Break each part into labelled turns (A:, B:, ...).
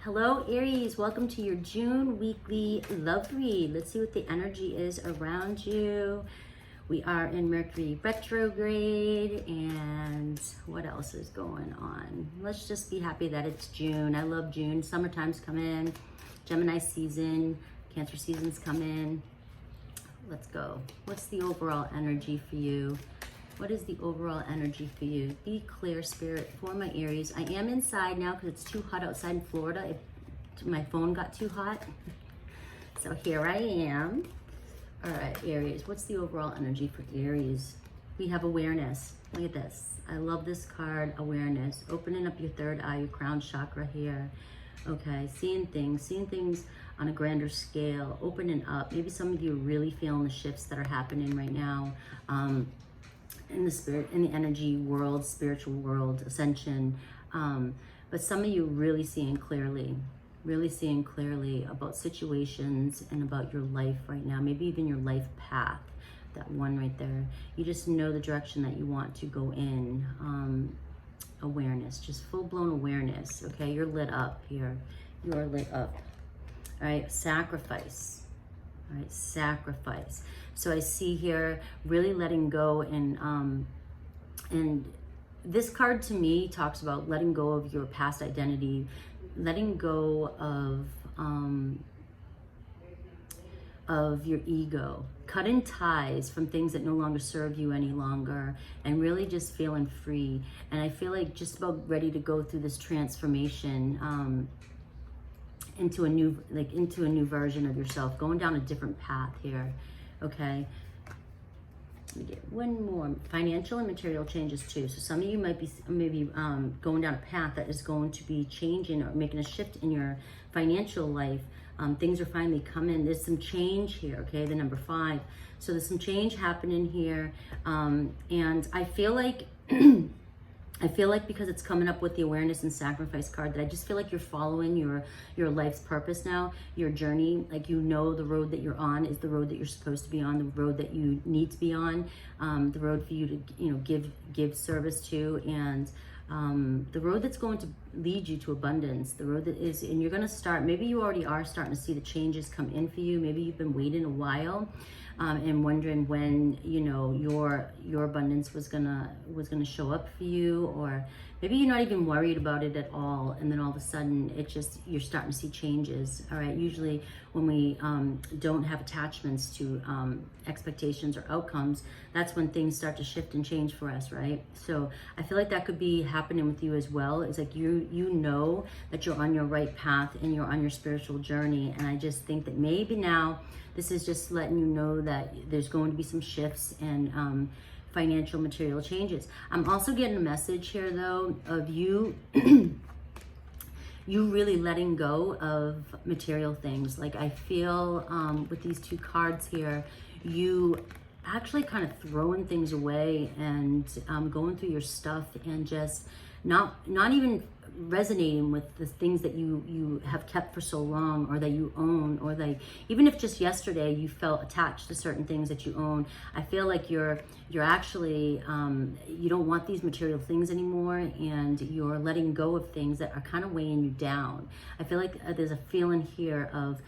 A: Hello Aries, welcome to your June weekly love read. Let's see what the energy is around you. We are in Mercury retrograde, and what else is going on? Let's just be happy that it's June. I love June. Summertime's come in, Gemini season, Cancer season's come in. Let's go. What's the overall energy for you? What is the overall energy for you? Be clear, Spirit, for my Aries. I am inside now because it's too hot outside in Florida. My phone got too hot. So here I am. All right, Aries, what's the overall energy for Aries? We have awareness. Look at this. I love this card, awareness. Opening up your third eye, your crown chakra here. Okay, seeing things on a grander scale, opening up. Maybe some of you are really feeling the shifts that are happening right now. In the spirit, in the energy world, spiritual world, ascension. But some of you really seeing clearly about situations and about your life right now, maybe even your life path, that one right there. You just know the direction that you want to go in. Awareness, just full-blown awareness, okay? You're lit up here. You are lit up. All right, sacrifice. All right, sacrifice. So I see here really letting go, and this card to me talks about letting go of your past identity, letting go of your ego, cutting ties from things that no longer serve you any longer, and really just feeling free. And I feel like just about ready to go through this transformation into a new version of yourself, going down a different path here. Okay, let me get one more. Financial and material changes too. So some of you might be maybe going down a path that is going to be changing or making a shift in your financial life. Things are finally coming. There's some change here, okay? The number 5. So there's some change happening here. And I feel like because it's coming up with the awareness and sacrifice card, that I just feel like you're following your life's purpose now, your journey. Like, you know, the road that you're on is the road that you're supposed to be on, the road that you need to be on, the road for you to, you know, give service to, and the road that's going to lead you to abundance, the road that is, and you're going to start, maybe you already are starting to see the changes come in for you. Maybe you've been waiting a while and wondering when, you know, your abundance was gonna show up for you, or maybe you're not even worried about it at all, and then all of a sudden you're starting to see changes. All right, usually when we don't have attachments to expectations or outcomes, that's when things start to shift and change for us, right? So I feel like that could be happening with you as well. It's like you know that you're on your right path and you're on your spiritual journey, and I just think that maybe now this is just letting you know that there's going to be some shifts and financial, material changes. I'm also getting a message here, though, of you you really letting go of material things. Like, I feel with these 2 cards here, you actually kind of throwing things away and going through your stuff and just not even resonating with the things that you have kept for so long, or that you own, or like, even if just yesterday you felt attached to certain things that you own. I feel like you're actually you don't want these material things anymore, and you're letting go of things that are kind of weighing you down. I feel like there's a feeling here of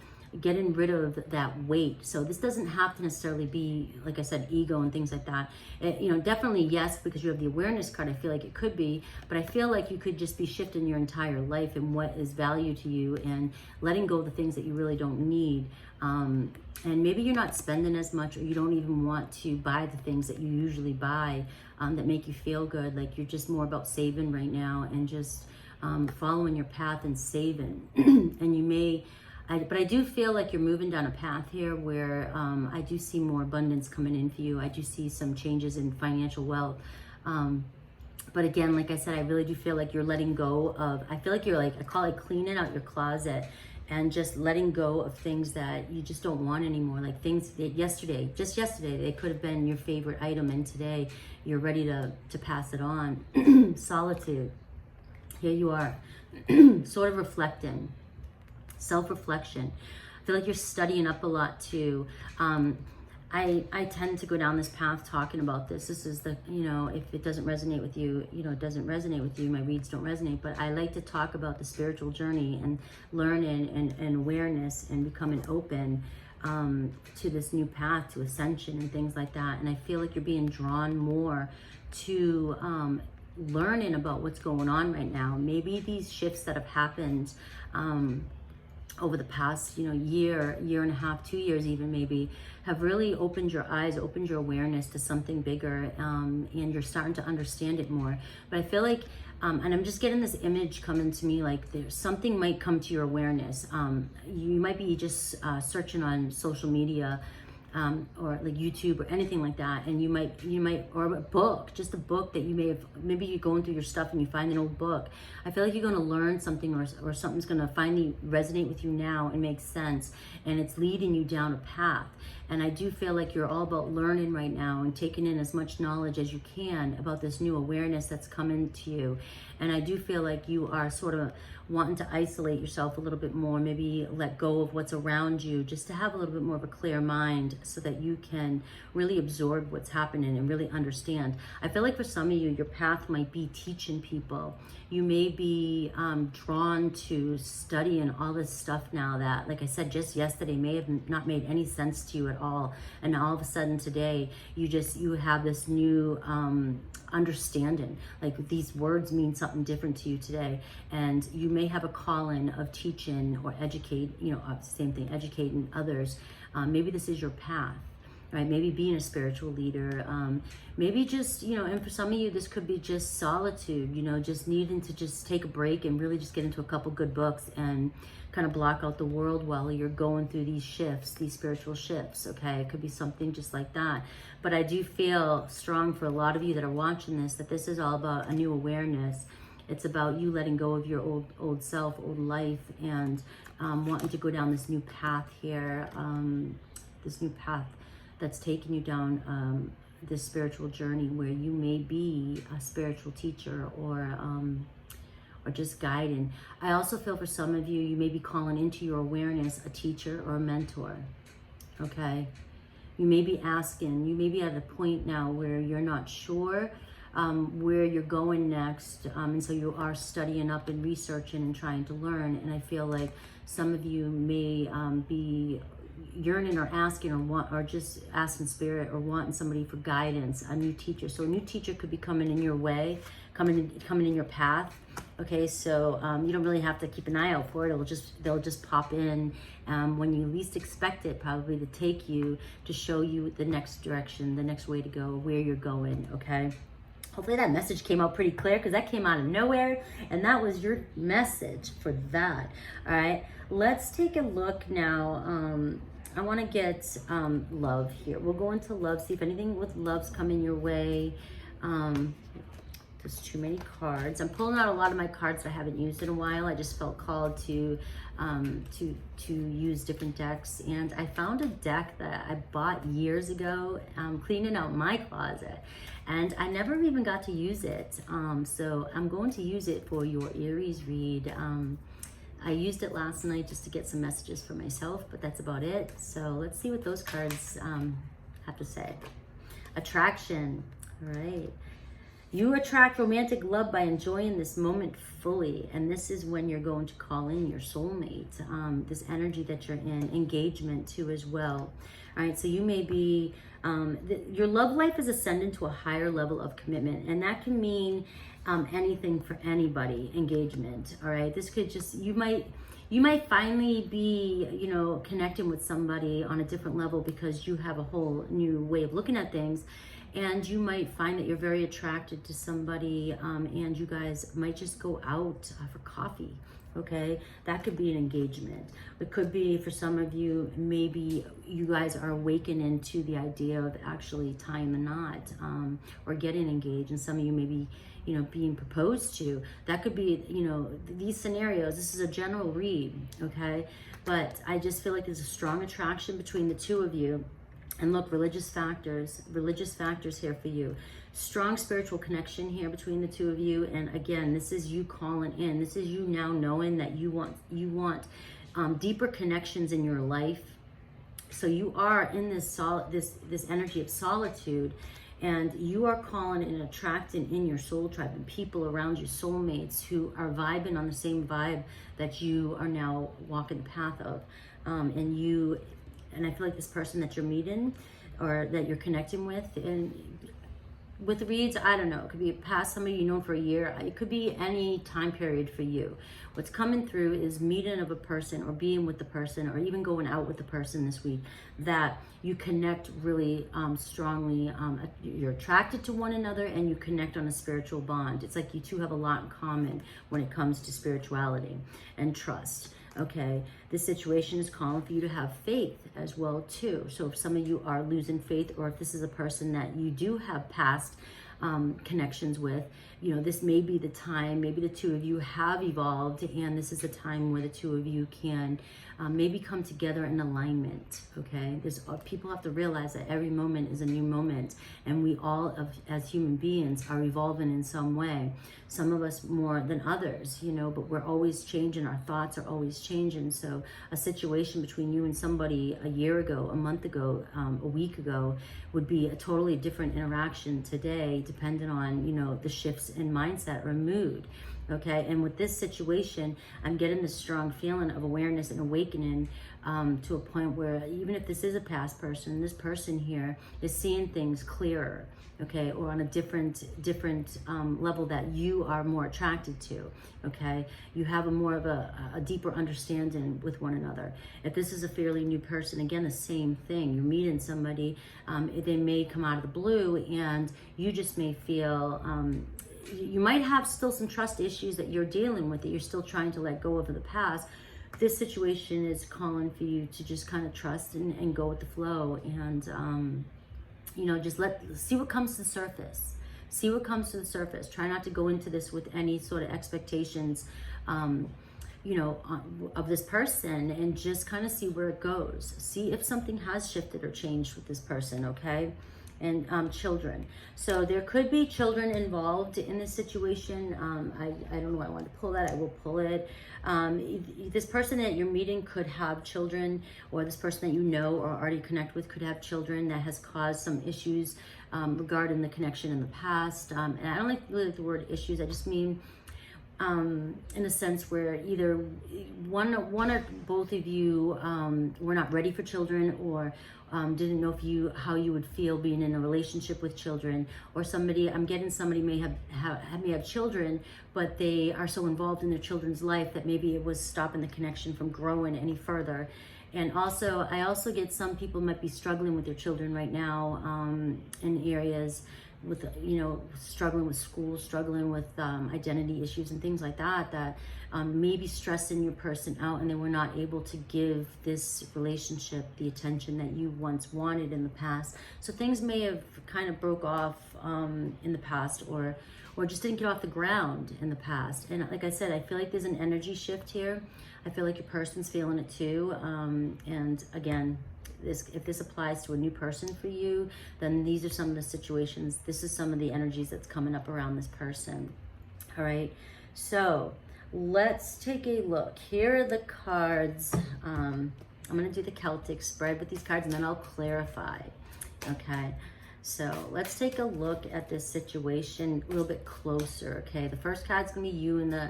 A: getting rid of that weight. So this doesn't have to necessarily be, like I said, ego and things like that. You know, definitely yes, because you have the awareness card. I feel like it could be, but I feel like you could just be shifting your entire life and what is value to you, and letting go of the things that you really don't need. And maybe you're not spending as much, or you don't even want to buy the things that you usually buy that make you feel good. Like, you're just more about saving right now, and just following your path and saving. And you may, but I do feel like you're moving down a path here where I do see more abundance coming in for you. I do see some changes in financial wealth. But again, like I said, I really do feel like you're letting go of, I feel like you're like, I call it cleaning out your closet, and just letting go of things that you just don't want anymore. Like things that just yesterday, they could have been your favorite item, and today you're ready to pass it on. Solitude. Here you are, sort of reflecting. Self-reflection. I feel like you're studying up a lot too. I tend to go down this path talking about this. This is the, you know, if it doesn't resonate with you, you know, it doesn't resonate with you. My reads don't resonate, but I like to talk about the spiritual journey and learning and awareness and becoming open to this new path, to ascension and things like that. And I feel like you're being drawn more to learning about what's going on right now. Maybe these shifts that have happened over the past, you know, year and a half, 2 years even maybe, have really opened your eyes, opened your awareness to something bigger, and you're starting to understand it more. But I feel like, and I'm just getting this image coming to me, like there's something might come to your awareness. You might be just searching on social media, or like YouTube or anything like that, and you might, or a book, just a book that you may have, maybe you're going through your stuff and you find an old book. I feel like you're going to learn something, or something's going to finally resonate with you now and make sense, and it's leading you down a path. And I do feel like you're all about learning right now and taking in as much knowledge as you can about this new awareness that's coming to you. And I do feel like you are sort of wanting to isolate yourself a little bit more, maybe let go of what's around you, just to have a little bit more of a clear mind so that you can really absorb what's happening and really understand. I feel like for some of you, your path might be teaching people. You may be drawn to studying all this stuff now that, like I said, just yesterday may have not made any sense to you at all. And all of a sudden today, you have this new understanding. Like these words mean something different to you today. And you may have a calling of teaching or educate, you know, same thing, educating others. Maybe this is your path. Right, maybe being a spiritual leader, maybe just, you know, and for some of you, this could be just solitude, you know, just needing to just take a break and really just get into a couple good books and kind of block out the world while you're going through these shifts, these spiritual shifts, okay? It could be something just like that. But I do feel strong for a lot of you that are watching this, that this is all about a new awareness. It's about you letting go of your old self, old life, and wanting to go down this new path here, this new path that's taking you down this spiritual journey where you may be a spiritual teacher or just guiding. I also feel for some of you, you may be calling into your awareness a teacher or a mentor, okay? You may be asking, you may be at a point now where you're not sure where you're going next, and so you are studying up and researching and trying to learn, and I feel like some of you may be yearning or asking or just asking spirit or wanting somebody for guidance, a new teacher. So a new teacher could be coming in your way, coming in your path. Okay, so you don't really have to keep an eye out for it. They'll just pop in when you least expect it, probably to take you, to show you the next direction, the next way to go, where you're going. Okay. Hopefully that message came out pretty clear, because that came out of nowhere, and that was your message for that. All right, let's take a look now. I want to get love here. We'll go into love, see if anything with love's coming your way. There's too many cards. I'm pulling out a lot of my cards that I haven't used in a while. I just felt called to use different decks, and I found a deck that I bought years ago, cleaning out my closet, and I never even got to use it. So I'm going to use it for your Aries read. I used it last night just to get some messages for myself, but that's about it. So let's see what those cards have to say. Attraction. All right. You attract romantic love by enjoying this moment fully. And this is when you're going to call in your soulmate, this energy that you're in, engagement too as well. All right, so you may be, your love life is ascending to a higher level of commitment. And that can mean anything for anybody, engagement. All right, this could just, you might finally be, you know, connecting with somebody on a different level because you have a whole new way of looking at things. And you might find that you're very attracted to somebody, and you guys might just go out for coffee, okay? That could be an engagement. It could be, for some of you, maybe you guys are awakening to the idea of actually tying the knot, or getting engaged, and some of you may be, you know, being proposed to. That could be, you know, these scenarios. This is a general read, okay? But I just feel like there's a strong attraction between the two of you. And look, religious factors here for you. Strong spiritual connection here between the two of you. And again, this is you calling in. This is you now knowing that you want deeper connections in your life. So you are in this energy of solitude, and you are calling and attracting in your soul tribe and people around you, soulmates who are vibing on the same vibe that you are now walking the path of. And I feel like this person that you're meeting or that you're connecting with, and with reads, I don't know, it could be past somebody you know for a year, it could be any time period for you. What's coming through is meeting of a person or being with the person or even going out with the person this week that you connect really strongly. You're attracted to one another and you connect on a spiritual bond. It's like you two have a lot in common when it comes to spirituality and trust. Okay, this situation is calling for you to have faith as well too. So if some of you are losing faith, or if this is a person that you do have past connections with, you know, this may be the time, maybe the two of you have evolved, and this is the time where the two of you can maybe come together in alignment. Okay, people have to realize that every moment is a new moment, and we all as human beings are evolving in some way. Some of us more than others, you know, but we're always changing. Our thoughts are always changing. So a situation between you and somebody a year ago, a month ago, a week ago would be a totally different interaction today, depending on, you know, the shifts in mindset or mood. Okay, and with this situation, I'm getting this strong feeling of awareness and awakening to a point where even if this is a past person, this person here is seeing things clearer, okay, or on a different level that you are more attracted to, okay? You have a more of a deeper understanding with one another. If this is a fairly new person, again, the same thing. You're meeting somebody, they may come out of the blue, and you just may feel... you might have still some trust issues that you're dealing with, that you're still trying to let go of in the past. This situation is calling for you to just kind of trust and go with the flow, and you know, just see what comes to the surface. See what comes to the surface. Try not to go into this with any sort of expectations, you know, of this person, and just kind of see where it goes. See if something has shifted or changed with this person, okay? And children. So there could be children involved in this situation. I don't know why I wanted to pull that. I will pull it. This person that you're meeting could have children, or this person that you know or already connect with could have children that has caused some issues regarding the connection in the past. And I don't really like the word issues. I just mean in a sense where either one or both of you were not ready for children, or didn't know how you would feel being in a relationship with children, or I'm getting somebody may have children, but they are so involved in their children's life that maybe it was stopping the connection from growing any further. And also, I also get some people might be struggling with their children right now in areas with, you know, struggling with school, struggling with identity issues and things like that, maybe stressing your person out, and they were not able to give this relationship the attention that you once wanted in the past. So things may have kind of broke off in the past, or just didn't get off the ground in the past. And like I said, I feel like there's an energy shift here. I feel like your person's feeling it too. And again, if this applies to a new person for you, then these are some of the situations. This is some of the energies that's coming up around this person. All right, so let's take a look. Here are the cards. I'm going to do the Celtic spread with these cards, and then I'll clarify. Okay, so let's take a look at this situation a little bit closer. Okay, the first card's going to be you, and the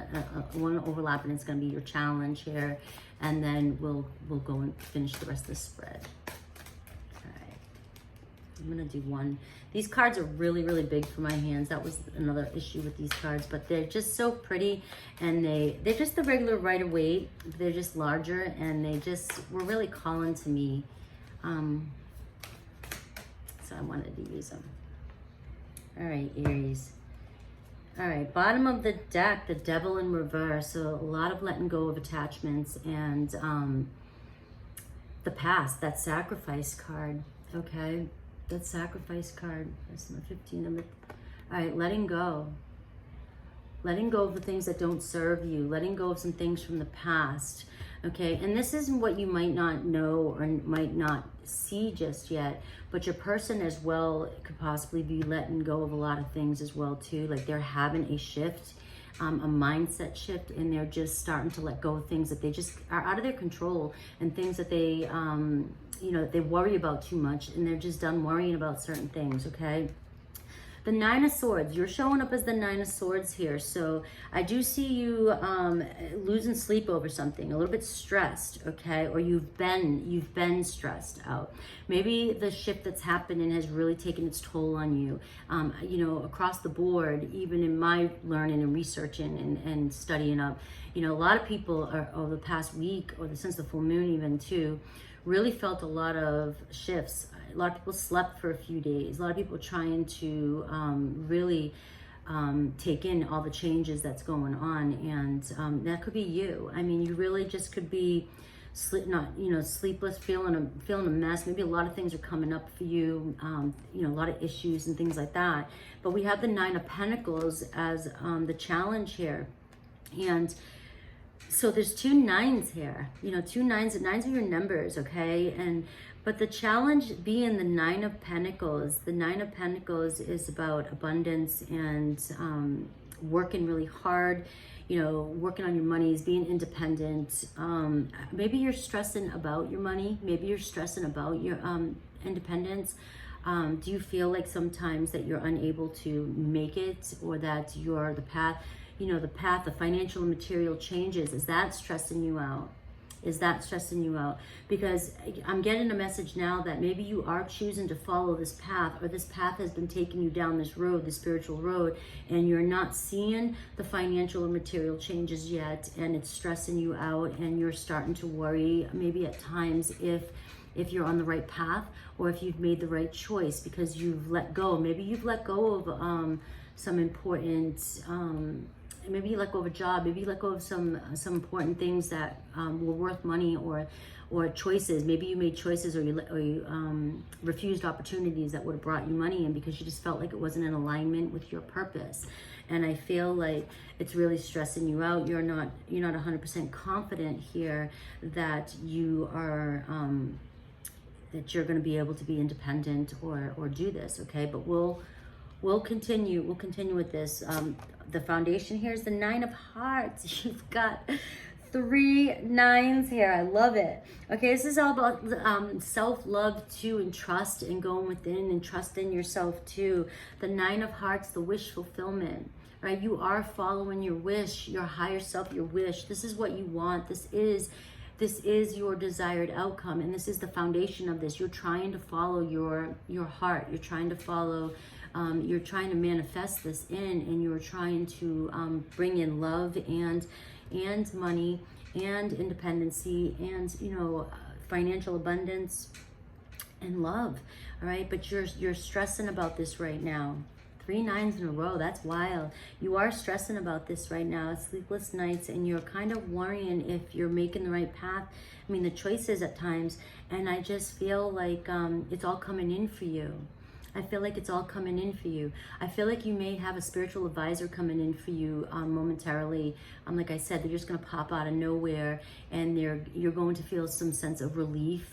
A: one overlapping is going to be your challenge here, and then we'll go and finish the rest of the spread. Okay, I'm going to do one. These cards are really, really big for my hands. That was another issue with these cards, but they're just so pretty, and they're just the regular Rider-Waite. They're just larger, and they just were really calling to me. So I wanted to use them. All right, Aries. All right, bottom of the deck, the Devil in reverse. So a lot of letting go of attachments and the past, that Sacrifice card, okay? That Sacrifice card, that's number 15. All right, letting go. Letting go of the things that don't serve you. Letting go of some things from the past, okay? And this isn't what you might not know or might not see just yet, but your person as well could possibly be letting go of a lot of things as well too. Like they're having a shift a mindset shift, and they're just starting to let go of things that they just are out of their control, and things that they, you know, they worry about too much, and they're just done worrying about certain things, okay? The Nine of Swords, you're showing up as the Nine of Swords here. So I do see you losing sleep over something, a little bit stressed, okay? Or you've been stressed out. Maybe the shift that's happening has really taken its toll on you. You know, across the board, even in my learning and researching and studying up, you know, a lot of people are, over the past week, or since the full moon even too, really felt a lot of shifts. A lot of people slept for a few days. A lot of people trying to really take in all the changes that's going on, and that could be you. I mean, you really just could be sleepless, feeling a mess. Maybe a lot of things are coming up for you. You know, a lot of issues and things like that. But we have the Nine of Pentacles as the challenge here, and so there's two nines here. You know, two nines. Nines are your numbers, okay? But the challenge being the Nine of Pentacles. The Nine of Pentacles is about abundance and working really hard, you know, working on your monies, being independent. Maybe you're stressing about your money. Maybe you're stressing about your independence. Do you feel like sometimes that you're unable to make it, or that you're the path, the financial and material changes? Is that stressing you out? Is that stressing you out? Because I'm getting a message now that maybe you are choosing to follow this path, or this path has been taking you down this road, the spiritual road, and you're not seeing the financial and material changes yet, and it's stressing you out, and you're starting to worry maybe at times if you're on the right path, or if you've made the right choice, because you've let go. Maybe you've let go of some important maybe you let go of a job, maybe you let go of some important things that were worth money, or choices. Maybe you made choices, or you refused opportunities that would have brought you money in, because you just felt like it wasn't in alignment with your purpose. And I feel like it's really stressing you out. You're not 100% confident here that you are that you're going to be able to be independent or do this, okay? But we'll continue with this. The foundation here is the Nine of Hearts. You've got 3 nines here. I love it. Okay, this is all about self-love too, and trust, and going within and trusting yourself too. The Nine of Hearts, the wish fulfillment, right? You are following your wish, your higher self, your wish. This is what you want. This is your desired outcome, and this is the foundation of this. You're trying to follow your heart. You're trying to follow. You're trying to manifest this in, and you're trying to bring in love and money and independency and financial abundance and love. All right, but you're stressing about this right now. 3 nines in a row. That's wild. You are stressing about this right now. Sleepless nights, and you're kind of worrying if you're making the right path. I mean, the choices at times, and I just feel like it's all coming in for you. I feel like it's all coming in for you. I feel like you may have a spiritual advisor coming in for you momentarily. Like I said, they're just going to pop out of nowhere, and you're going to feel some sense of relief,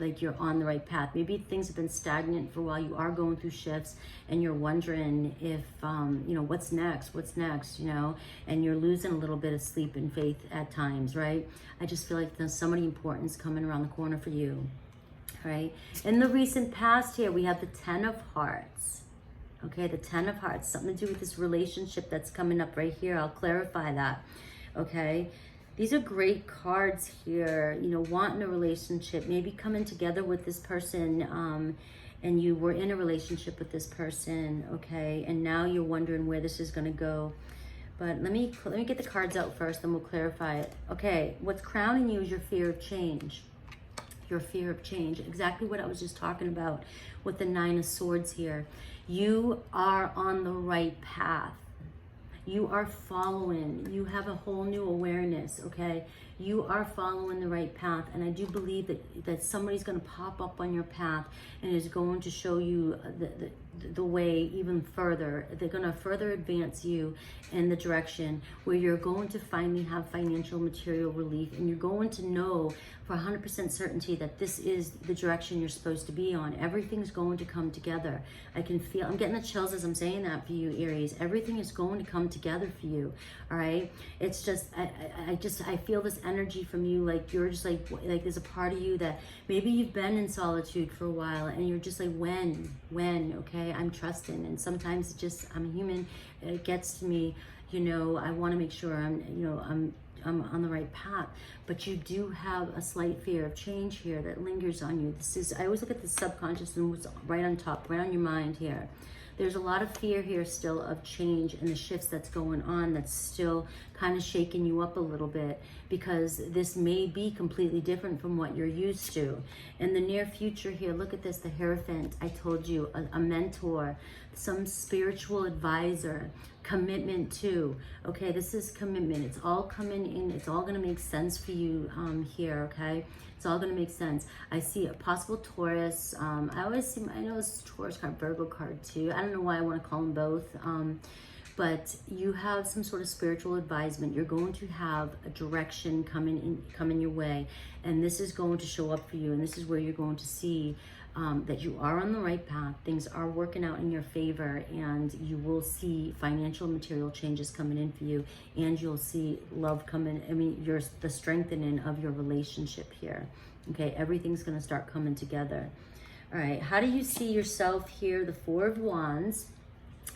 A: like you're on the right path. Maybe things have been stagnant for a while. You are going through shifts, and you're wondering if, what's next, and you're losing a little bit of sleep and faith at times, right? I just feel like there's somebody important is coming around the corner for you. Right? In the recent past here, we have the 10 of Hearts. Okay, the 10 of Hearts, something to do with this relationship that's coming up right here. I'll clarify that. Okay, these are great cards here. Wanting a relationship, maybe coming together with this person, and you were in a relationship with this person, okay, and now you're wondering where this is going to go. But let me get the cards out first, then we'll clarify it. Okay, what's crowning you is your fear of change. Your fear of change, exactly what I was just talking about with the 9 of Swords here. You are on the right path. You are following. You have a whole new awareness, okay? You are following the right path, and I do believe that somebody's going to pop up on your path and is going to show you the way even further. They're going to further advance you in the direction where you're going to finally have financial material relief, and you're going to know for 100% certainty that this is the direction you're supposed to be on. Everything's going to come together. I can feel, I'm getting the chills as I'm saying that for you, Aries. Everything is going to come together for you, all right? It's just, I feel this energy from you, like you're just like there's a part of you that maybe you've been in solitude for a while, and you're just like, when, okay? I'm trusting, and sometimes it just, I'm human, it gets to me, you know, I want to make sure I'm on the right path, but you do have a slight fear of change here that lingers on you. This is, I always look at the subconscious and what's right on top, right on your mind here. There's a lot of fear here still of change and the shifts that's going on that's still kind of shaking you up a little bit, because this may be completely different from what you're used to. In the near future here, look at this, the Hierophant. I told you, a mentor, some spiritual advisor, commitment too. Okay, this is commitment. It's all coming in. It's all going to make sense for you here, okay? It's all going to make sense. I see a possible Taurus. I always see, I know it's Taurus card, Virgo card too. I don't know why I want to call them both. But you have some sort of spiritual advisement. You're going to have a direction coming your way, and this is going to show up for you, and this is where you're going to see that you are on the right path. Things are working out in your favor, and you will see financial material changes coming in for you, and you'll see love coming. I mean, the strengthening of your relationship here. Okay, everything's going to start coming together. All right, how do you see yourself here? The Four of Wands.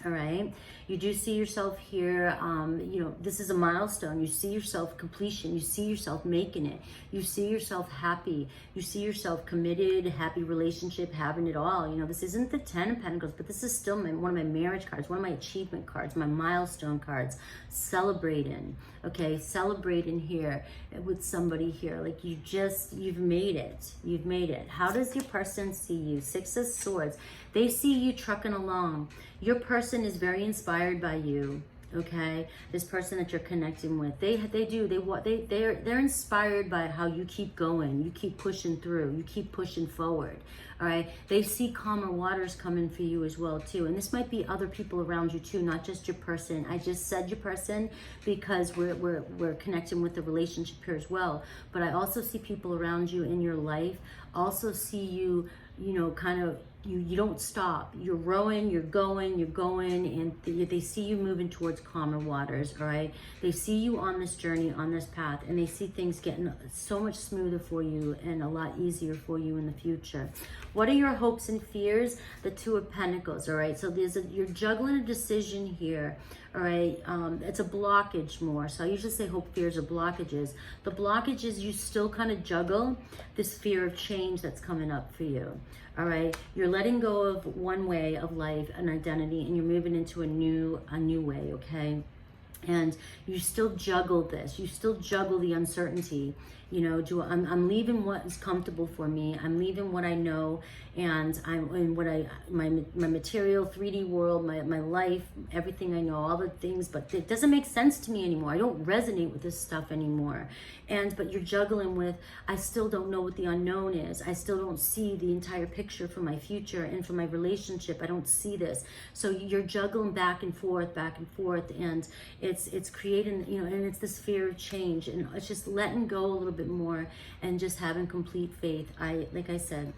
A: All right, you do see yourself here, you know, this is a milestone. You see yourself completion. You see yourself making it. You see yourself happy. You see yourself committed, happy relationship, having it all. You know, this isn't the Ten of Pentacles, but this is still one of my marriage cards, one of my achievement cards, my milestone cards. Celebrating, okay, celebrating here with somebody here. Like you've made it. You've made it. How does your person see you? Six of Swords. They see you trucking along. Your person is very inspired by you, okay? This person that you're connecting with, they're inspired by how you keep going, you keep pushing through, you keep pushing forward, all right? They see calmer waters coming for you as well too, and this might be other people around you too, not just your person. I just said your person because we're connecting with the relationship here as well, but I also see people around you in your life also see you, you know, kind of, you don't stop. You're rowing, you're going, and they see you moving towards calmer waters, all right? They see you on this journey, on this path, and they see things getting so much smoother for you and a lot easier for you in the future. What are your hopes and fears? The Two of Pentacles, all right? So you're juggling a decision here, all right? It's a blockage more. So I usually say hope, fears, or blockages. The blockage is you still kind of juggle this fear of change that's coming up for you. All right, you're letting go of one way of life, an identity, and you're moving into a new way, okay? And you still juggle this. You still juggle the uncertainty. You know, I'm leaving what is comfortable for me. I'm leaving what I know, and I'm in my material 3D world, my life, everything I know, all the things, but it doesn't make sense to me anymore. I don't resonate with this stuff anymore. But you're juggling with, I still don't know what the unknown is. I still don't see the entire picture for my future and for my relationship. I don't see this. So you're juggling back and forth, and it's creating, you know, and it's this fear of change, and it's just letting go a little bit more and just having complete faith. Like I said,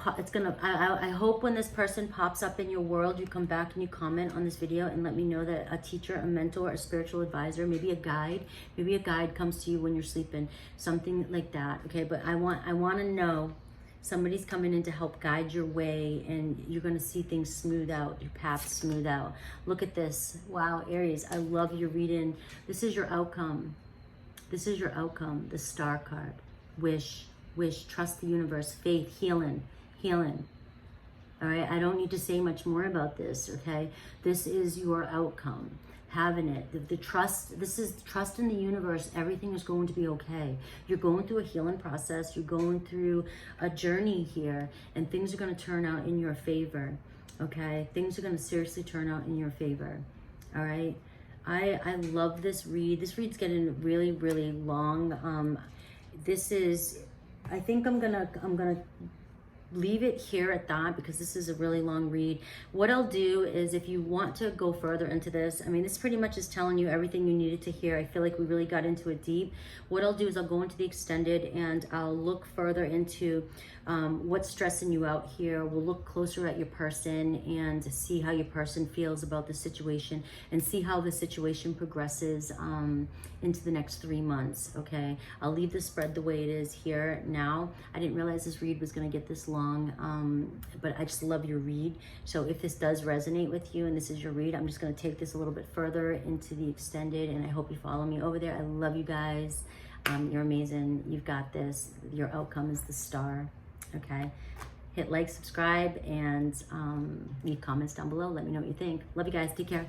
A: I hope when this person pops up in your world, you come back and you comment on this video and let me know that a teacher, a mentor, a spiritual advisor, maybe a guide comes to you when you're sleeping, something like that, okay? But I want to know somebody's coming in to help guide your way, and you're going to see things smooth out, your path smooth out. Look at this. Wow, Aries, I love your reading. This is your outcome. This is your outcome. The Star card. Wish, trust the universe, faith, healing. All right, I don't need to say much more about this, okay? This is your outcome. Having it, the trust, this is trust in the universe. Everything is going to be okay. You're going through a healing process. You're going through a journey here, and things are going to turn out in your favor, okay? Things are going to seriously turn out in your favor, all right? I love this read. This read's getting really, really long. This is, I think I'm gonna leave it here at that because this is a really long read. What I'll do is, if you want to go further into this, I mean, this pretty much is telling you everything you needed to hear. I feel like we really got into it deep. What I'll do is I'll go into the extended and I'll look further into what's stressing you out here. We'll look closer at your person and see how your person feels about the situation and see how the situation progresses into the next 3 months, okay? I'll leave the spread the way it is here now. I didn't realize this read was gonna get this long, but I just love your read. So if this does resonate with you and this is your read, I'm just gonna take this a little bit further into the extended, and I hope you follow me over there. I love you guys. You're amazing. You've got this. Your outcome is the star. Okay, hit like, subscribe, and leave comments down below. Let me know what you think. Love you guys. Take care.